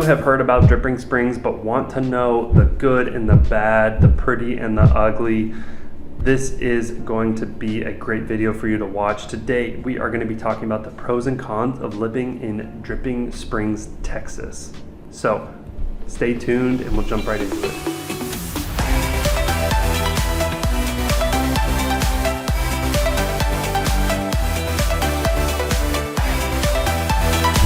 have heard about Dripping Springs but want to know the good and the bad, the pretty and the ugly, this is going to be a great video for you to watch. Today, we are going to be talking about the pros and cons of living in Dripping Springs, Texas. So stay tuned and we'll jump right into it.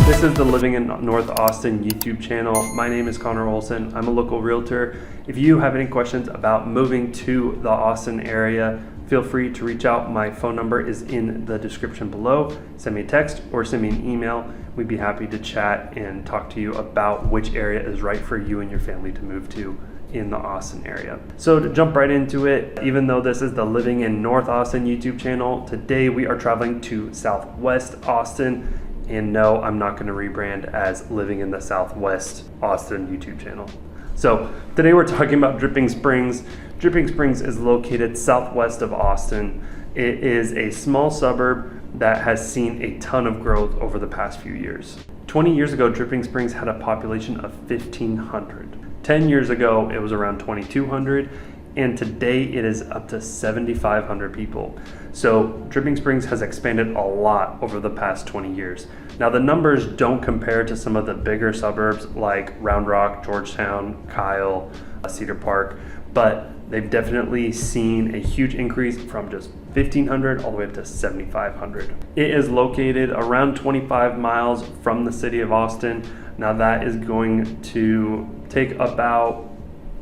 This is the Living in North Austin YouTube channel. My name is Connor Olson. I'm a local realtor. If you have any questions about moving to the Austin area, feel free to reach out. My phone number is in the description below. Send me a text or send me an email. We'd be happy to chat and talk to you about which area is right for you and your family to move to in the Austin area. So to jump right into it, even though this is the Living in North Austin YouTube channel, today we are traveling to Southwest Austin. And no, I'm not going to rebrand as Living in the Southwest Austin YouTube channel. So today we're talking about Dripping Springs. Dripping Springs is located southwest of Austin. It is a small suburb that has seen a ton of growth over the past few years. 20 years ago, Dripping Springs had a population of 1,500. 10 years ago, it was around 2,200. And today it is up to 7,500 people. So Dripping Springs has expanded a lot over the past 20 years. Now the numbers don't compare to some of the bigger suburbs like Round Rock, Georgetown, Kyle, Cedar Park, but they've definitely seen a huge increase from just 1,500 all the way up to 7,500. It is located around 25 miles from the city of Austin. Now that is going to take about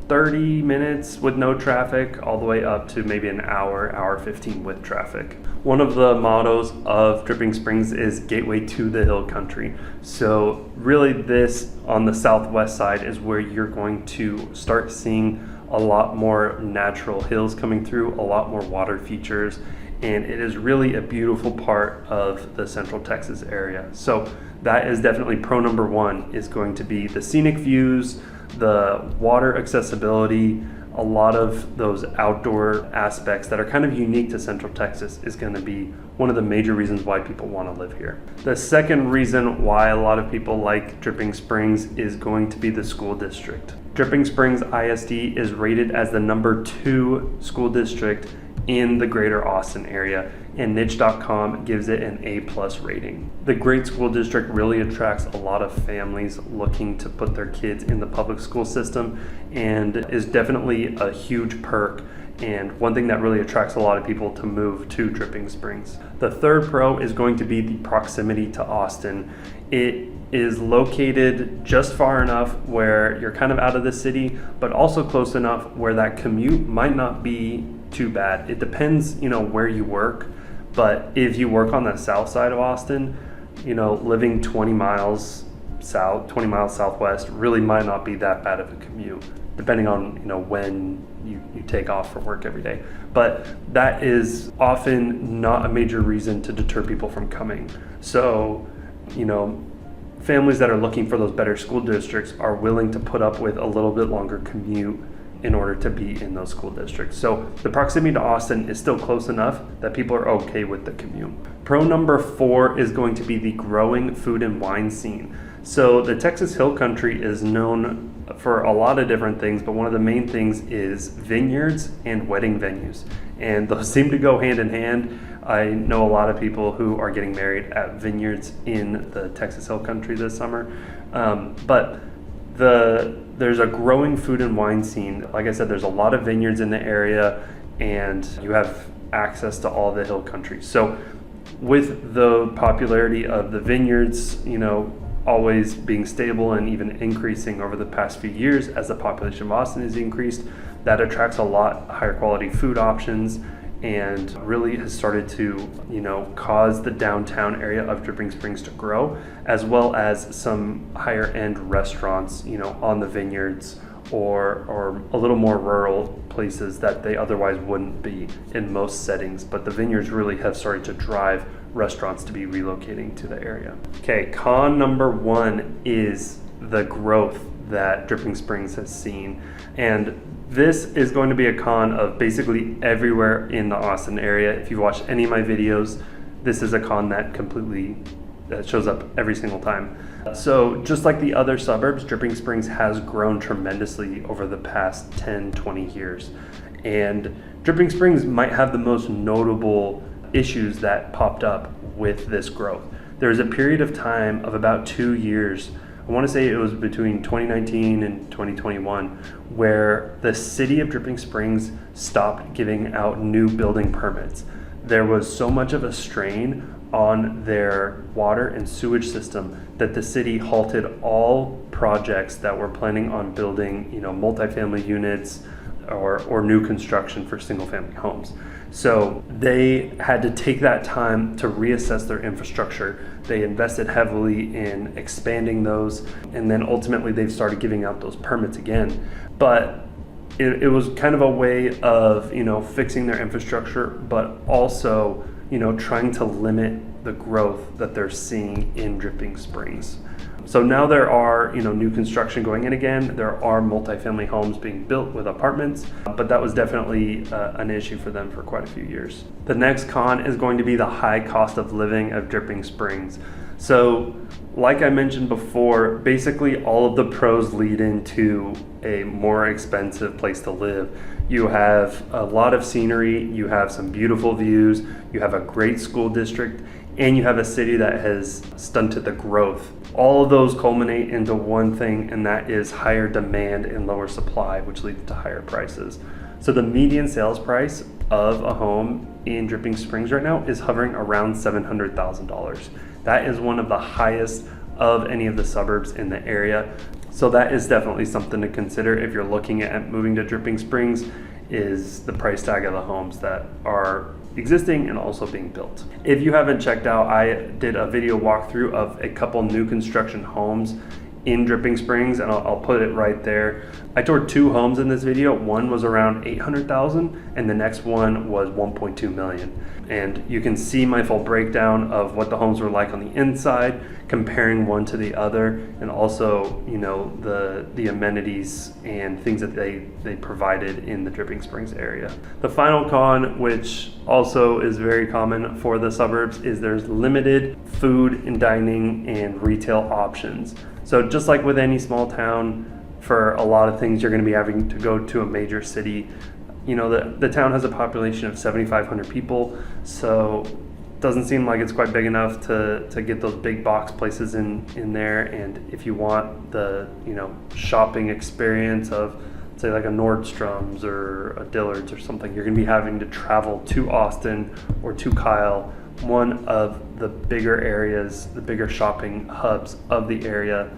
30 minutes with no traffic, all the way up to maybe an hour 15 with traffic. One of the mottos of Dripping Springs is Gateway to the Hill Country. So really this on the southwest side is where you're going to start seeing a lot more natural hills coming through, a lot more water features, and it is really a beautiful part of the Central Texas area. So that is definitely pro number one, is going to be the scenic views, the water accessibility. A lot of those outdoor aspects that are kind of unique to Central Texas is going to be one of the major reasons why people want to live here. The second reason why a lot of people like Dripping Springs is going to be the school district. Dripping Springs ISD is rated as the #2 school district in the greater Austin area, and niche.com gives it an A+ rating. The great school district really attracts a lot of families looking to put their kids in the public school system, and is definitely a huge perk and one thing that really attracts a lot of people to move to Dripping Springs. The third pro is going to be the proximity to Austin. It is located just far enough where you're kind of out of the city, but also close enough where that commute might not be too bad. It depends, where you work, but if you work on the south side of Austin, living 20 miles south, 20 miles southwest really might not be that bad of a commute, depending on, when you take off for work every day. But that is often not a major reason to deter people from coming. So, families that are looking for those better school districts are willing to put up with a little bit longer commute in order to be in those school districts. So the proximity to Austin is still close enough that people are okay with the commute. Pro number 4 is going to be the growing food and wine scene. So the Texas Hill Country is known for a lot of different things, but one of the main things is vineyards and wedding venues. And those seem to go hand in hand. I know a lot of people who are getting married at vineyards in the Texas Hill Country this summer. But there's a growing food and wine scene. Like I said, there's a lot of vineyards in the area, and you have access to all the hill country. So with the popularity of the vineyards, always being stable and even increasing over the past few years as the population of Austin has increased, that attracts a lot higher quality food options, and really has started to, cause the downtown area of Dripping Springs to grow, as well as some higher end restaurants, on the vineyards or a little more rural places that they otherwise wouldn't be in most settings. But the vineyards really have started to drive restaurants to be relocating to the area. Okay, con number 1 is the growth that Dripping Springs has seen. And this is going to be a con of basically everywhere in the Austin area. If you've watched any of my videos, this is a con that completely that shows up every single time. So just like the other suburbs, Dripping Springs has grown tremendously over the past 10, 20 years. And Dripping Springs might have the most notable issues that popped up with this growth. There was a period of time of about 2 years, I want to say it was between 2019 and 2021, where the city of Dripping Springs stopped giving out new building permits. There was so much of a strain on their water and sewage system that the city halted all projects that were planning on building, multifamily units or new construction for single family homes. So they had to take that time to reassess their infrastructure. They invested heavily in expanding those, and then ultimately they've started giving out those permits again. But it was kind of a way of, fixing their infrastructure, but also, trying to limit the growth that they're seeing in Dripping Springs. So now there are, new construction going in again. There are multifamily homes being built with apartments, but that was definitely an issue for them for quite a few years. The next con is going to be the high cost of living of Dripping Springs. So like I mentioned before, basically all of the pros lead into a more expensive place to live. You have a lot of scenery, you have some beautiful views, you have a great school district, and you have a city that has stunted the growth. All of those culminate into one thing, and that is higher demand and lower supply, which leads to higher prices. So the median sales price of a home in Dripping Springs right now is hovering around $700,000. That is one of the highest of any of the suburbs in the area. So that is definitely something to consider if you're looking at moving to Dripping Springs, is the price tag of the homes that are existing and also being built. If you haven't checked out, I did a video walkthrough of a couple new construction homes in Dripping Springs, and I'll put it right there. I toured 2 homes in this video. One was around $800,000 and the next one was $1.2 million. And you can see my full breakdown of what the homes were like on the inside, comparing one to the other, and also, the amenities and things that they provided in the Dripping Springs area. The final con, which also is very common for the suburbs, is there's limited food and dining and retail options. So just like with any small town, for a lot of things you're going to be having to go to a major city. The town has a population of 7,500 people, so it doesn't seem like it's quite big enough to get those big box places in there. And if you want the shopping experience of, say, like a Nordstrom's or a Dillard's or something, you're going to be having to travel to Austin or to Kyle, one of the bigger areas, the bigger shopping hubs of the area,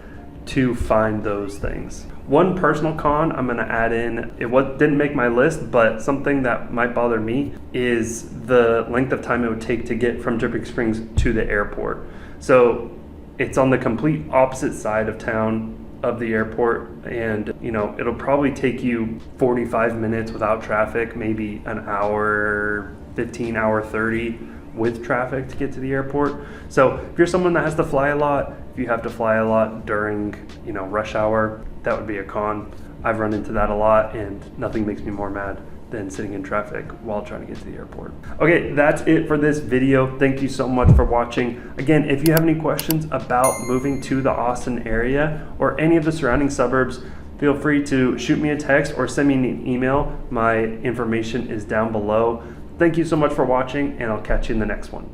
to find those things. One personal con I'm going to add in, didn't make my list, but something that might bother me is the length of time it would take to get from Dripping Springs to the airport. So it's on the complete opposite side of town of the airport, and it'll probably take you 45 minutes without traffic, maybe an hour 15, hour 30 with traffic to get to the airport. So if you're someone that has to fly a lot, if you have to fly a lot during rush hour, that would be a con. I've run into that a lot, and nothing makes me more mad than sitting in traffic while trying to get to the airport. Okay, that's it for this video. Thank you so much for watching. Again, if you have any questions about moving to the Austin area or any of the surrounding suburbs, feel free to shoot me a text or send me an email. My information is down below. Thank you so much for watching, and I'll catch you in the next one.